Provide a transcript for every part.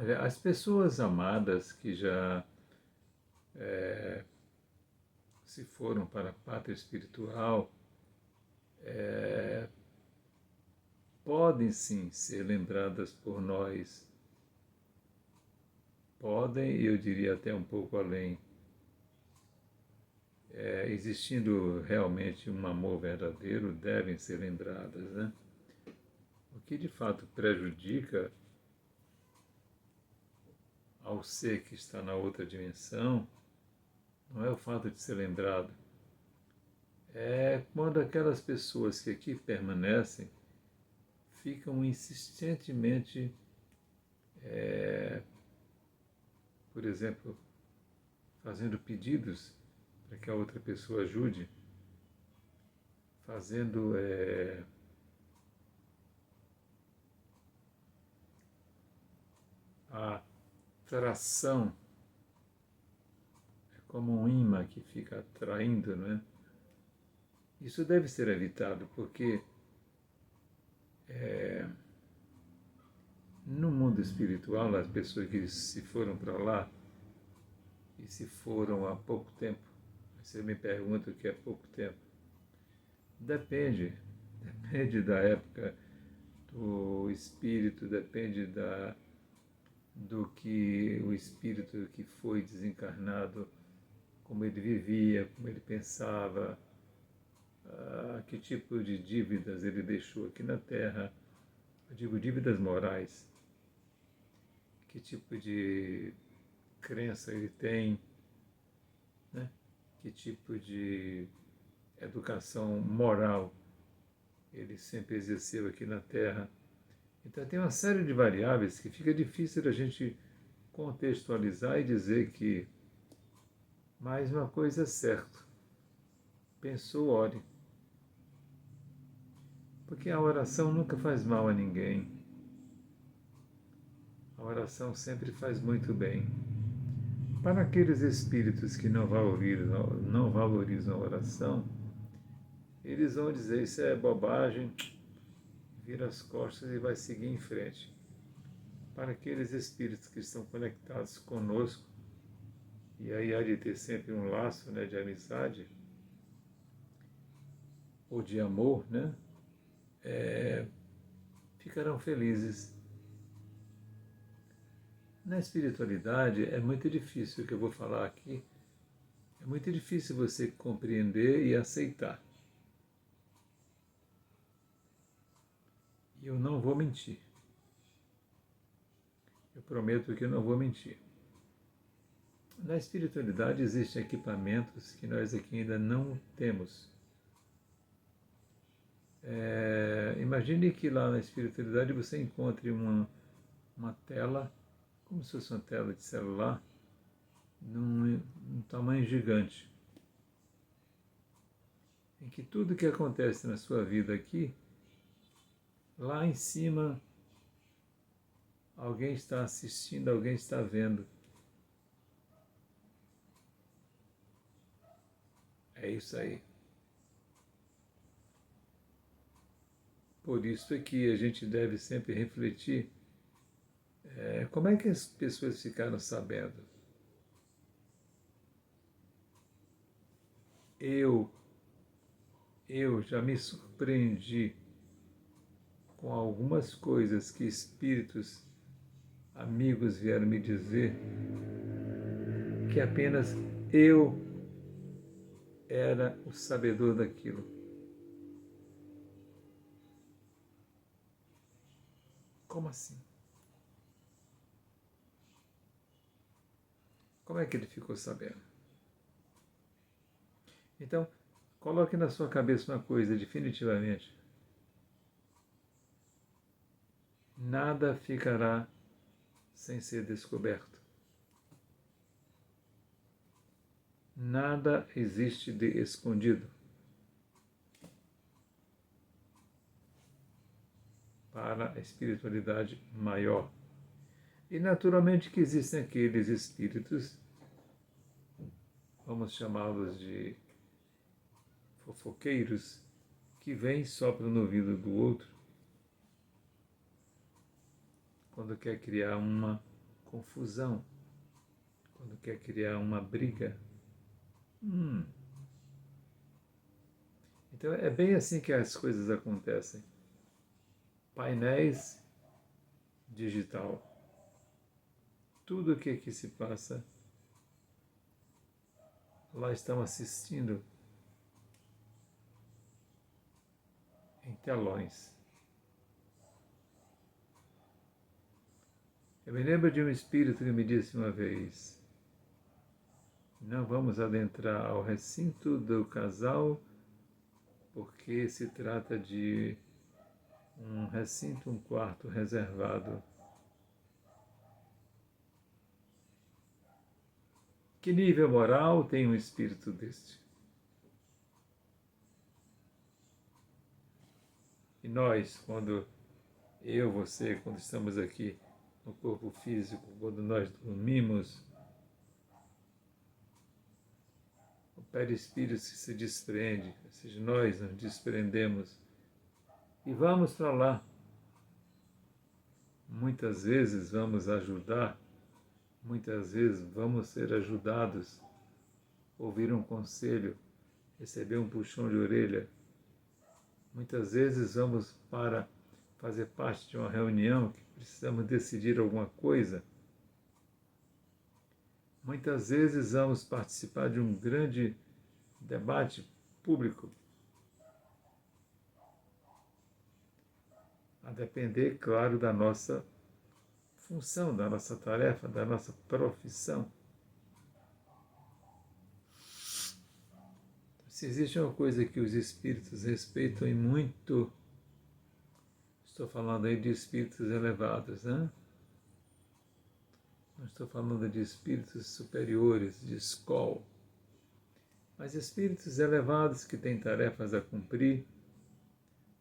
Olha, as pessoas amadas que já se foram para a pátria espiritual podem sim ser lembradas por nós, podem, e eu diria até um pouco além, existindo realmente um amor verdadeiro, devem ser lembradas, né? O que de fato prejudica ao ser que está na outra dimensão não é o fato de ser lembrado, é quando aquelas pessoas que aqui permanecem ficam insistentemente, por exemplo, fazendo pedidos para que a outra pessoa ajude, fazendo a atração, é como um imã que fica atraindo, não é? Isso deve ser evitado, porque no mundo espiritual, as pessoas que se foram para lá, e se foram há pouco tempo, você me pergunta o que é pouco tempo. Depende da época do espírito, depende do que o espírito que foi desencarnado, como ele vivia, como ele pensava, que tipo de dívidas ele deixou aqui na Terra, eu digo dívidas morais, que tipo de crença ele tem, né? Que tipo de educação moral ele sempre exerceu aqui na Terra. Então tem uma série de variáveis que fica difícil da gente contextualizar e dizer que mais uma coisa é certa. Pensou, ore. Porque a oração nunca faz mal a ninguém. A oração sempre faz muito bem. Para aqueles espíritos que não valorizam a oração, eles vão dizer isso é bobagem, vira as costas e vai seguir em frente. Para aqueles espíritos que estão conectados conosco, e aí há de ter sempre um laço, né, de amizade ou de amor, né, ficarão felizes. Na espiritualidade é muito difícil, o que eu vou falar aqui, é muito difícil você compreender e aceitar. E eu não vou mentir. Eu prometo que eu não vou mentir. Na espiritualidade existem equipamentos que nós aqui ainda não temos. Imagine que lá na espiritualidade você encontre uma tela, como se fosse uma tela de celular, num tamanho gigante, em que tudo que acontece na sua vida aqui, lá em cima, alguém está assistindo, alguém está vendo. É isso aí. Por isso é que a gente deve sempre refletir como é que as pessoas ficaram sabendo. Eu, eu já me surpreendi com algumas coisas que espíritos amigos vieram me dizer que apenas eu era o sabedor daquilo. Como assim? Como é que ele ficou sabendo? Então, coloque na sua cabeça uma coisa definitivamente. Nada ficará sem ser descoberto. Nada existe de escondido. Para a espiritualidade maior. E naturalmente que existem aqueles espíritos, vamos chamá-los de fofoqueiros, que vêm e sopram no ouvido do outro quando quer criar uma confusão, quando quer criar uma briga. Então é bem assim que as coisas acontecem. Painéis digital. Tudo o que aqui se passa, lá estão assistindo em telões. Eu me lembro de um espírito que me disse uma vez: não vamos adentrar ao recinto do casal, porque se trata de um recinto, um quarto reservado. Que nível moral tem um espírito deste? E nós, quando você, quando estamos aqui no corpo físico, quando nós dormimos, o perispírito se desprende, ou seja, nós nos desprendemos e vamos para lá. Muitas vezes vamos ajudar, muitas vezes vamos ser ajudados, ouvir um conselho, receber um puxão de orelha. Muitas vezes vamos para fazer parte de uma reunião que precisamos decidir alguma coisa. Muitas vezes vamos participar de um grande debate público. A depender, claro, da nossa função, da nossa tarefa, da nossa profissão. Se existe uma coisa que os espíritos respeitam e muito, estou falando aí de espíritos elevados, né? Não estou falando de espíritos superiores, de escola, mas espíritos elevados que têm tarefas a cumprir,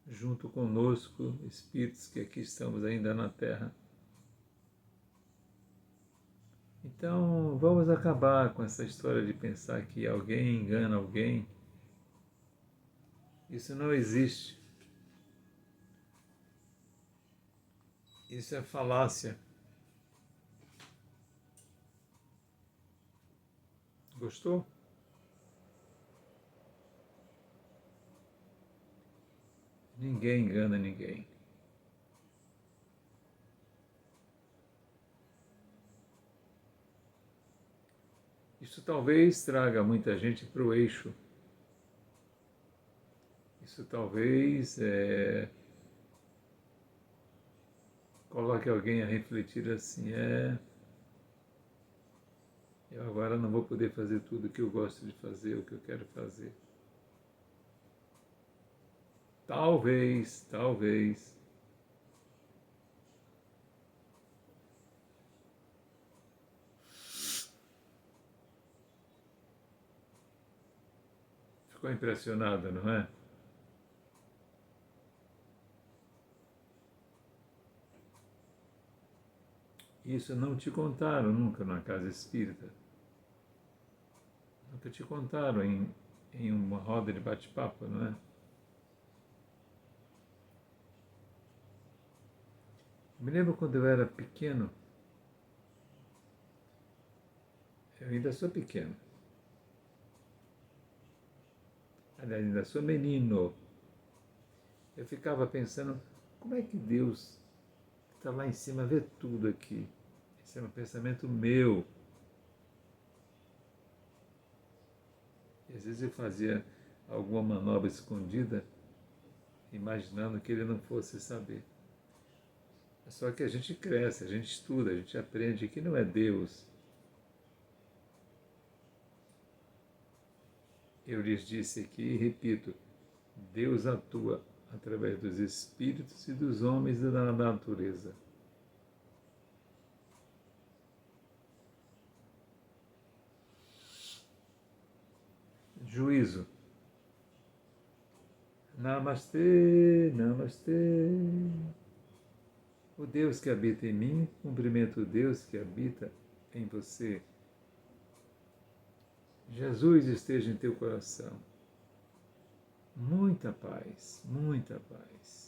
junto conosco, espíritos que aqui estamos ainda na Terra. Então, vamos acabar com essa história de pensar que alguém engana alguém. Isso não existe. Isso é falácia. Gostou? Ninguém engana ninguém. Isso talvez traga muita gente para o eixo. Isso talvez coloque alguém a refletir assim: eu agora não vou poder fazer tudo o que eu gosto de fazer, o que eu quero fazer. Talvez. Ficou impressionada, não é? Isso não te contaram nunca na casa espírita. Nunca te contaram em uma roda de bate-papo, não é? Eu me lembro quando eu era pequeno, eu ainda sou pequeno, aliás, ainda sou menino. Eu ficava pensando, como é que Deus que está lá em cima vê tudo aqui? Esse é um pensamento meu. E às vezes eu fazia alguma manobra escondida, imaginando que ele não fosse saber. Só que a gente cresce, a gente estuda, a gente aprende que não é Deus. Eu lhes disse aqui e repito, Deus atua através dos espíritos e dos homens da natureza. Juízo. Namastê, namastê. O Deus que habita em mim, cumprimento o Deus que habita em você. Jesus esteja em teu coração. Muita paz, muita paz.